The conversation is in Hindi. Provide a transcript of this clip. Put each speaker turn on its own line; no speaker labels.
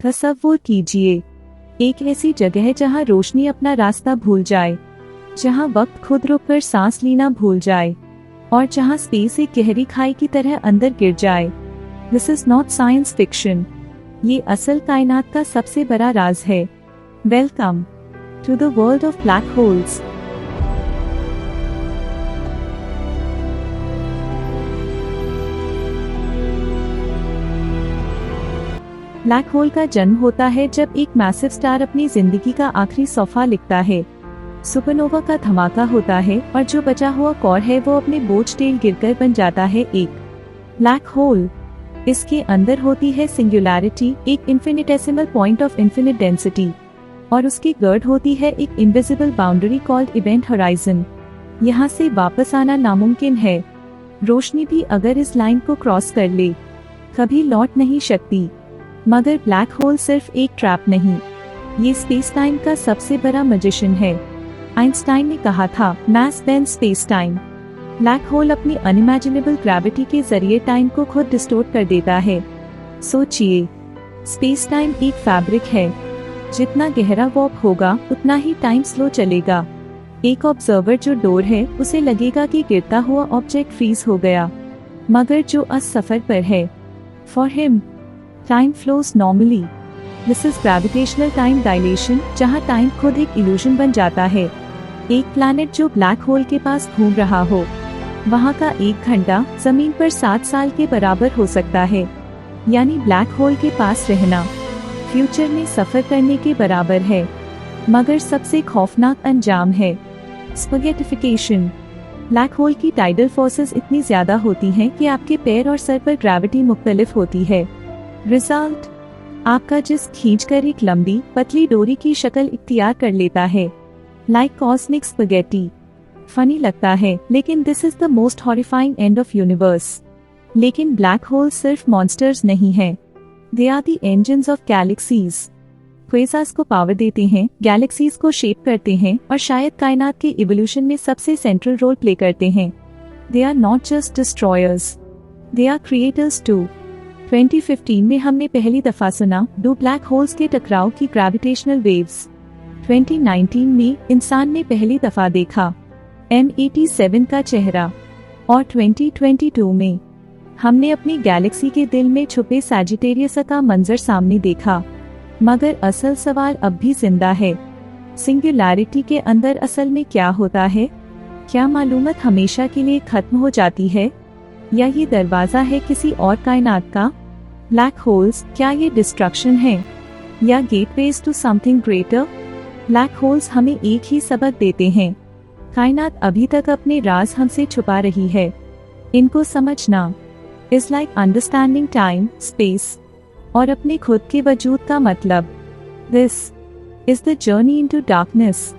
तसव्वुर कीजिए, एक ऐसी जगह जहां रोशनी अपना रास्ता भूल जाए, जहां वक्त खुद रुककर सांस लेना भूल जाए और जहां स्पेस एक गहरी खाई की तरह अंदर गिर जाए। This is not science fiction, ये असल कायनात का सबसे बड़ा राज है। Welcome to the world of black holes. Black hole का जन्म होता है जब एक मैसिव स्टार अपनी जिंदगी का आखिरी सफ़ा लिखता है। सुपरनोवा का धमाका होता है और जो बचा हुआ कोर है वो अपने बोझ टेल गिरकर बन जाता है एक ब्लैक होल। इसके अंदर होती है सिंगुलैरिटी, एक infinitesimal point of infinite density, और उसकी गर्ड होती है एक invisible boundary called event horizon. यहाँ से वापस आना नामुमकिन है। रोशनी भी अगर इस लाइन को क्रॉस कर ले कभी लौट नहीं सकती। मगर ब्लैक होल सिर्फ एक ट्रैप नहीं, ये स्पेस टाइम का सबसे बड़ा मैजिशियन है। आइंस्टाइन ने कहा था, mass bends space time. Black hole अपनी अनइमेजिनेबल ग्रेविटी के जरिए टाइम को खुद डिस्टोर्ट कर देता है। सोचिए, स्पेस टाइम एक फैब्रिक है, जितना गहरा वॉर्प होगा उतना ही टाइम स्लो चलेगा। एक ऑब्जर्वर जो डोर है उसे लगेगा कि गिरता हुआ ऑब्जेक्ट फ्रीज हो गया, मगर जो सफर पर है, for him time flows normally. This is gravitational time dilation, जहाँ टाइम खुद एक इल्यूजन बन जाता है। एक प्लैनेट जो ब्लैक होल के पास घूम रहा हो, वहाँ का 1 घंटा जमीन पर 7 साल के बराबर हो सकता है। यानी ब्लैक होल के पास रहना फ्यूचर में सफर करने के बराबर है। मगर सबसे खौफनाक अंजाम है स्पगेटिफिकेशन। ब्लैक होल की टाइडल फोर्सेस इतनी ज्यादा होती हैं कि आपके पैर और सर पर ग्रेविटी मुख्तलिफ होती है। रिजल्ट, आपका जिस्म खींचकर एक लंबी पतली डोरी की शक्ल इख्तियार कर लेता है, लाइक कॉस्मिक स्पगेटी। फनी लगता है, लेकिन this is the most horrifying end of universe. लेकिन ब्लैक होल सिर्फ मॉन्स्टर्स नहीं हैं, they are the engines of galaxies. Quasars को पावर देते हैं, गैलेक्सीज को शेप करते हैं और शायद कायनात के इवोल्यूशन में सबसे सेंट्रल रोल प्ले करते हैं। They are not just destroyers, they are creators too. 2015 में हमने पहली दफा सुना 2 ब्लैक होल्स के टकराव की ग्रेविटेशनल वेव्स। 2019 में इंसान ने पहली दफा देखा M87 का चेहरा, और 2022 में हमने अपनी गैलेक्सी के दिल में छुपे सैजिटेरियस का मंजर सामने देखा। मगर असल सवाल अब भी जिंदा है, सिंगुलैरिटी के अंदर असल में क्या होता है? क्या मालूमात हमेशा के लिए खत्म हो जाती है, या ये दरवाजा है किसी और कायनात का? ब्लैक होल्स, क्या ये डिस्ट्रक्शन है या gateways to something greater? Black holes हमें एक ही सबक देते हैं, कायनात अभी तक अपने राज हमसे छुपा रही है। इनको समझना is like understanding time, space और अपने खुद के वजूद का मतलब। This is the journey into darkness.